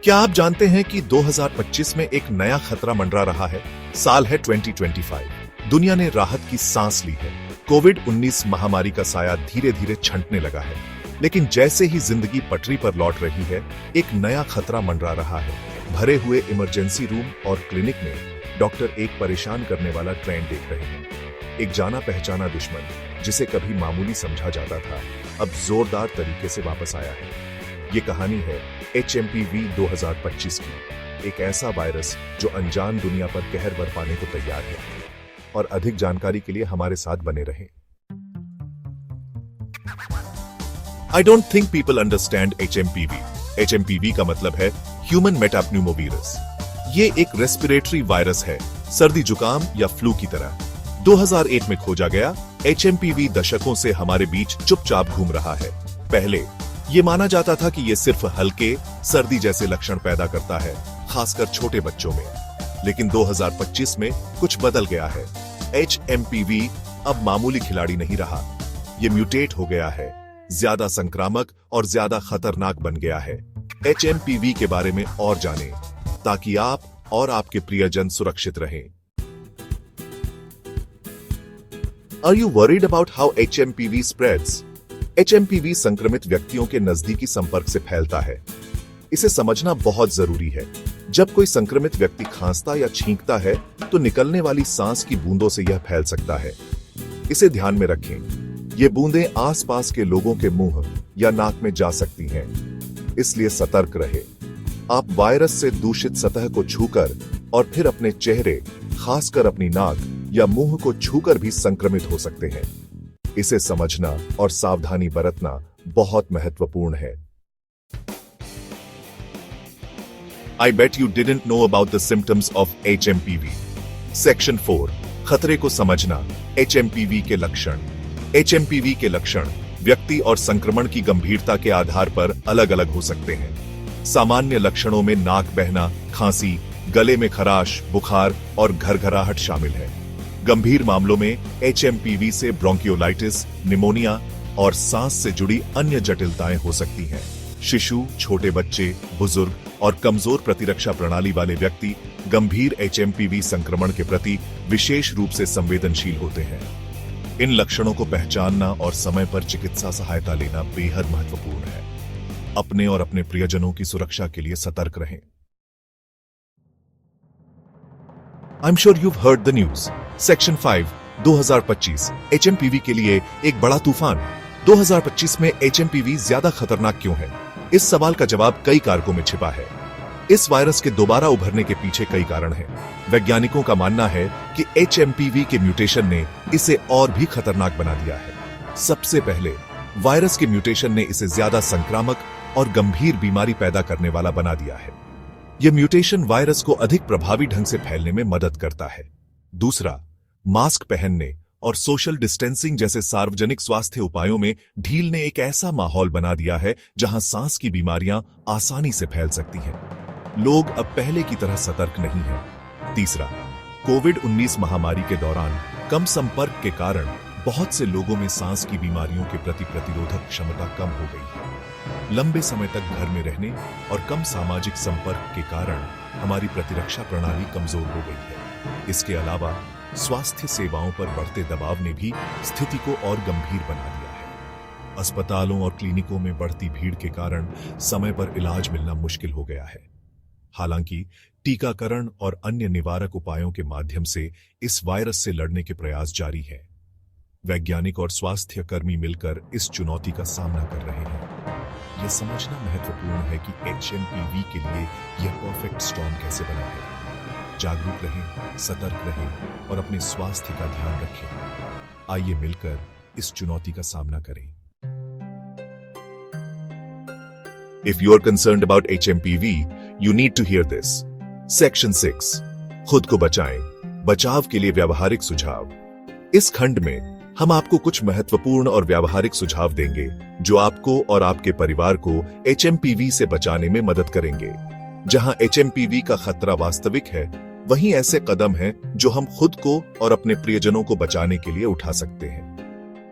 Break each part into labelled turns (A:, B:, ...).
A: क्या आप जानते हैं कि 2025 में एक नया खतरा मंडरा रहा है? साल है 2025। दुनिया ने राहत की सांस ली है। कोविड-19 महामारी का साया धीरे धीरे छंटने लगा है, लेकिन जैसे ही जिंदगी पटरी पर लौट रही है, एक नया खतरा मंडरा रहा है। भरे हुए इमरजेंसी रूम और क्लिनिक में डॉक्टर एक परेशान करने वाला ट्रेंड देख रहे हैं। एक जाना पहचाना दुश्मन जिसे कभी मामूली समझा जाता था, अब जोरदार तरीके से वापस आया है। ये कहानी है HMPV 2025 की, एक ऐसा वायरस जो अनजान दुनिया पर कहर बरपाने को तैयार है। और अधिक जानकारी के लिए हमारे साथ बने रहें। I don't think people understand HMPV. HMPV का मतलब है ह्यूमन मेटाप्न्यूमोवीरस। ये एक रेस्पिरेटरी वायरस है, सर्दी जुकाम या फ्लू की तरह। 2001 में खोजा गया, HMPV दशकों से हमारे बीच चुपचाप घूम रहा है। पहले ये माना जाता था कि ये सिर्फ हल्के सर्दी जैसे लक्षण पैदा करता है, खासकर छोटे बच्चों में। लेकिन 2025 में कुछ बदल गया है। HMPV अब मामूली खिलाड़ी नहीं रहा, ये म्यूटेट हो गया है, ज्यादा संक्रामक और ज्यादा खतरनाक बन गया है। HMPV के बारे में और जानें, ताकि आप और आपके प्रियजन सुरक्षित रहें। Are you worried about how HMPV spreads? HMPV संक्रमित व्यक्तियों के नजदीकी संपर्क से फैलता है। इसे समझना बहुत जरूरी है। जब कोई संक्रमित व्यक्ति खांसता या छींकता है, तो निकलने वाली सांस की बूंदों से यह फैल सकता है। इसे ध्यान में रखें। ये बूंदें आसपास के लोगों के मुंह या नाक में जा सकती हैं, इसलिए सतर्क रहे। आप वायरस से दूषित सतह को छूकर और फिर अपने चेहरे, खासकर अपनी नाक या मुंह को छूकर भी संक्रमित हो सकते हैं। इसे समझना और सावधानी बरतना बहुत महत्वपूर्ण है। I bet you didn't know about the symptoms of HMPV. Section 4, खतरे को समझना, HMPV के लक्षण। HMPV के लक्षण व्यक्ति और संक्रमण की गंभीरता के आधार पर अलग अलग हो सकते हैं। सामान्य लक्षणों में नाक बहना, खांसी, गले में खराश, बुखार और घरघराहट शामिल है। गंभीर मामलों में HMPV से ब्रोंकियोलाइटिस, निमोनिया और सांस से जुड़ी अन्य जटिलताएं हो सकती हैं। शिशु, छोटे बच्चे, बुजुर्ग और कमजोर प्रतिरक्षा प्रणाली वाले व्यक्ति गंभीर HMPV संक्रमण के प्रति विशेष रूप से संवेदनशील होते हैं। इन लक्षणों को पहचानना और समय पर चिकित्सा सहायता लेना बेहद महत्वपूर्ण है। अपने और अपने प्रियजनों की सुरक्षा के लिए सतर्क रहें। I'm sure you've heard the news. Section 5, 2025, HMPV के लिए एक बड़ा तूफान। 2025 में HMPV ज्यादा खतरनाक क्यों है? इस सवाल का जवाब कई कारकों में छिपा है। इस वायरस के दोबारा उभरने के पीछे कई कारण हैं। वैज्ञानिकों का मानना है कि HMPV के म्यूटेशन ने इसे और भी खतरनाक बना दिया है। सबसे पहले, वायरस के म्यूटेशन ने इसे ज्यादा संक्रामक और गंभीर बीमारी पैदा करने वाला बना दिया है। यह म्यूटेशन वायरस को अधिक प्रभावी ढंग से फैलने में मदद करता है। दूसरा, मास्क पहनने और सोशल डिस्टेंसिंग जैसे सार्वजनिक स्वास्थ्य उपायों में ढील ने एक ऐसा माहौल बना दिया है जहां सांस की बीमारियां आसानी से फैल सकती हैं। लोग अब पहले की तरह सतर्क नहीं हैं। तीसरा, कोविड-19 महामारी के दौरान कम संपर्क के कारण बहुत से लोगों में सांस की बीमारियों के प्रति प्रतिरोधक क्षमता कम हो गई है। लंबे समय तक घर में रहने और कम सामाजिक संपर्क के कारण हमारी प्रतिरक्षा प्रणाली कमजोर हो गई है। इसके अलावा स्वास्थ्य सेवाओं पर बढ़ते दबाव ने भी स्थिति को और गंभीर बना दिया है। अस्पतालों और क्लिनिकों में बढ़ती भीड़ के कारण समय पर इलाज मिलना मुश्किल हो गया है। हालांकि टीकाकरण और अन्य निवारक उपायों के माध्यम से इस वायरस से लड़ने के प्रयास जारी हैं। वैज्ञानिक और स्वास्थ्य कर्मी मिलकर इस चुनौती का सामना कर रहे हैं। यह समझना महत्वपूर्ण है कि HMPV के लिए यह परफेक्ट स्टॉर्म कैसे बना है। जागरूक रहें, सतर्क रहें और अपने स्वास्थ्य का ध्यान रखें। आइए मिलकर इस चुनौती का सामना करें। If you are concerned about HMPV, you need to hear this. Section 6, खुद को बचाएं, बचाव के लिए व्यावहारिक सुझाव। इस खंड में हम आपको कुछ महत्वपूर्ण और व्यावहारिक सुझाव देंगे जो आपको और आपके परिवार को HMPV से बचाने में मदद करेंगे। जहां HMPV का खतरा वास्तविक है, वहीं ऐसे कदम हैं जो हम खुद को और अपने प्रियजनों को बचाने के लिए उठा सकते हैं।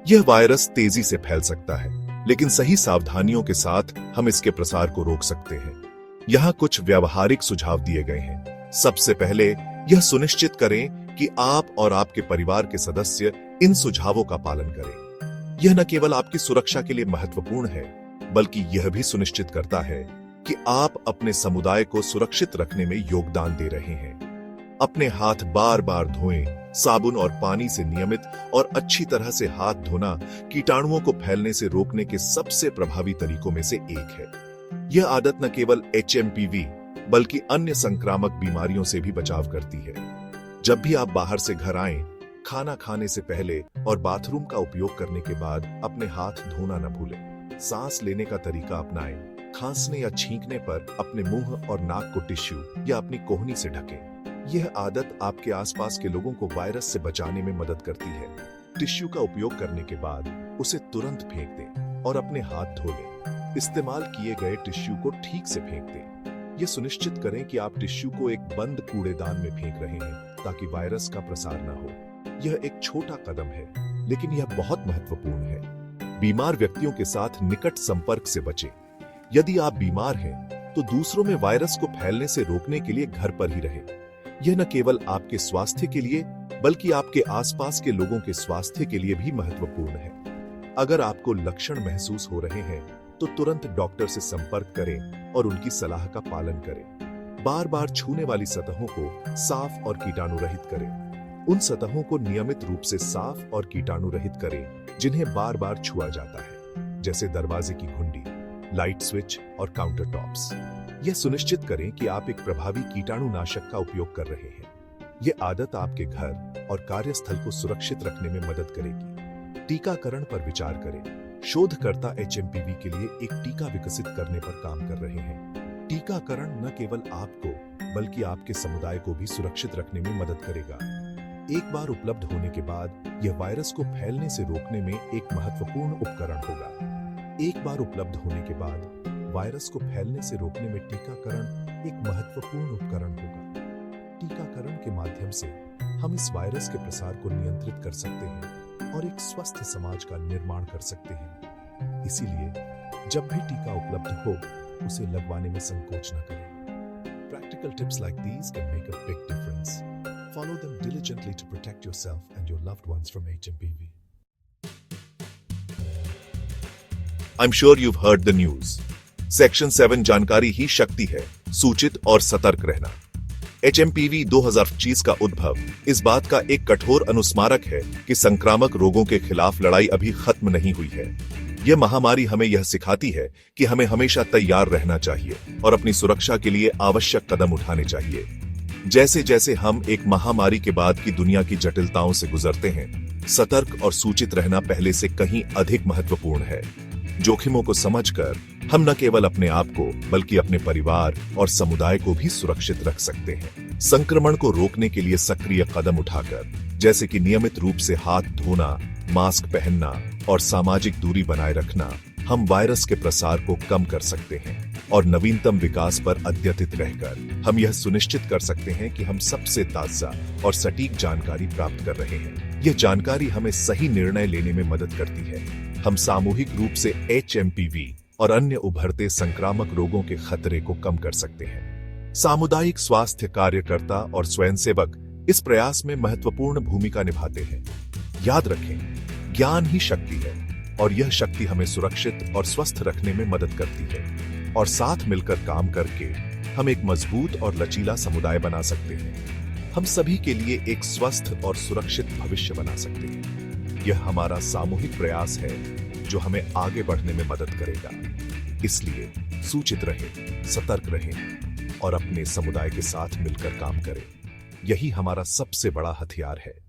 A: यह वायरस तेजी से फैल सकता है, लेकिन सही सावधानियों के साथ हम इसके प्रसार को रोक सकते हैं। यहाँ कुछ व्यावहारिक सुझाव दिए गए हैं। सबसे पहले यह सुनिश्चित करें कि आप और आपके परिवार के सदस्य इन सुझावों का पालन करें। यह न केवल आपकी सुरक्षा के लिए महत्वपूर्ण है, बल्कि यह भी सुनिश्चित करता है कि आप अपने समुदाय को सुरक्षित रखने में योगदान दे रहे हैं। अपने हाथ बार बार धोएं। साबुन और पानी से नियमित और अच्छी तरह से हाथ धोना कीटाणुओं को फैलने से रोकने के सबसे प्रभावी तरीकों में से एक है। यह आदत न केवल HMPV बल्कि अन्य संक्रामक बीमारियों से भी बचाव करती है। जब भी आप बाहर से घर आएं, खाना खाने से पहले और बाथरूम का उपयोग करने के बाद अपने हाथ धोना न भूलें। सांस लेने का तरीका अपनाएं। खांसने या छींकने पर अपने मुंह और नाक को टिश्यू या अपनी कोहनी से ढकें। यह आदत आपके आसपास के लोगों को वायरस से बचाने में मदद करती है। टिश्यू का उपयोग करने के बाद उसे तुरंत फेंक दें और अपने हाथ धो लें। इस्तेमाल किए गए टिश्यू को ठीक से फेंक दें। यह सुनिश्चित करें कि आप टिश्यू को एक बंद कूड़ेदान में फेंक रहे हैं ताकि वायरस का प्रसार न हो। यह एक छोटा कदम है, लेकिन यह बहुत महत्वपूर्ण है। बीमार व्यक्तियों के साथ निकट संपर्क से बचें। यदि आप बीमार हैं, तो दूसरों में वायरस को फैलने से रोकने के लिए घर पर ही रहें। यह न केवल आपके स्वास्थ्य के लिए बल्कि आपके आसपास के लोगों के स्वास्थ्य के लिए भी महत्वपूर्ण है। अगर आपको लक्षण महसूस हो रहे हैं तो तुरंत डॉक्टर से संपर्क करें और उनकी सलाह का पालन करें। बार बार छूने वाली सतहों को साफ और कीटाणु रहित करें। उन सतहों को नियमित रूप से साफ और कीटाणु रहित करें जिन्हें बार बार छुआ जाता है, जैसे दरवाजे की घुंडी, लाइट स्विच और काउंटर टॉप्स। यह सुनिश्चित करें कि आप एक प्रभावी कीटाणुनाशक का उपयोग कर रहे हैं। यह आदत आपके घर और कार्यस्थल को सुरक्षित रखने में मदद करेगी। टीकाकरण पर विचार करें। शोधकर्ता HMPV के लिए एक टीका विकसित करने पर काम कर रहे हैं। टीकाकरण न केवल आपको बल्कि आपके समुदाय को भी सुरक्षित रखने में मदद करेगा। एक बार उपलब्ध होने के बाद यह वायरस को फैलने से रोकने में एक महत्वपूर्ण उपकरण होगा। एक बार उपलब्ध होने के बाद वायरस को फैलने से रोकने में टीकाकरण एक महत्वपूर्ण उपकरण होगा। टीकाकरण के माध्यम से हम इस वायरस के प्रसार को नियंत्रित कर सकते हैं और एक स्वस्थ समाज का निर्माण कर सकते हैं। इसीलिए जब भी टीका उपलब्ध हो, उसे लगवाने में संकोच न करें। Practical tips like these can make a big difference. Follow them diligently to protect yourself and your loved ones from HMPV. I'm sure you've heard the news. Section 7 जानकारी ही शक्ति है, सूचित और सतर्क रहना। HMPV 2025 का उद्भव इस बात का एक कठोर अनुस्मारक है कि संक्रामक रोगों के खिलाफ लड़ाई अभी खत्म नहीं हुई है। यह महामारी हमें यह सिखाती है कि हमें हमेशा तैयार रहना चाहिए और अपनी सुरक्षा के लिए आवश्यक कदम उठाने चाहिए। जैसे जैसे हम एक महामारी के बाद की दुनिया की जटिलताओं से गुजरते हैं, सतर्क और सूचित रहना पहले से कहीं अधिक महत्वपूर्ण है। जोखिमों को समझकर हम न केवल अपने आप को बल्कि अपने परिवार और समुदाय को भी सुरक्षित रख सकते हैं। संक्रमण को रोकने के लिए सक्रिय कदम उठाकर, जैसे कि नियमित रूप से हाथ धोना, मास्क पहनना और सामाजिक दूरी बनाए रखना, हम वायरस के प्रसार को कम कर सकते हैं। और नवीनतम विकास पर अद्यतित रहकर हम यह सुनिश्चित कर सकते हैं कि हम सबसे ताजा और सटीक जानकारी प्राप्त कर रहे हैं। यह जानकारी हमें सही निर्णय लेने में मदद करती है। हम सामूहिक रूप से HMPV और अन्य उभरते संक्रामक रोगों के खतरे को कम कर सकते हैं। सामुदायिक स्वास्थ्य कार्यकर्ता और स्वयंसेवक इस प्रयास में महत्वपूर्ण भूमिका निभाते हैं। याद रखें, ज्ञान ही शक्ति है और यह शक्ति हमें सुरक्षित और स्वस्थ रखने में मदद करती है। और साथ मिलकर काम करके हम एक मजबूत और लचीला समुदाय बना सकते हैं। हम सभी के लिए एक स्वस्थ और सुरक्षित भविष्य बना सकते हैं। यह हमारा सामूहिक प्रयास है जो हमें आगे बढ़ने में मदद करेगा। इसलिए सूचित रहें, सतर्क रहें और अपने समुदाय के साथ मिलकर काम करें। यही हमारा सबसे बड़ा हथियार है।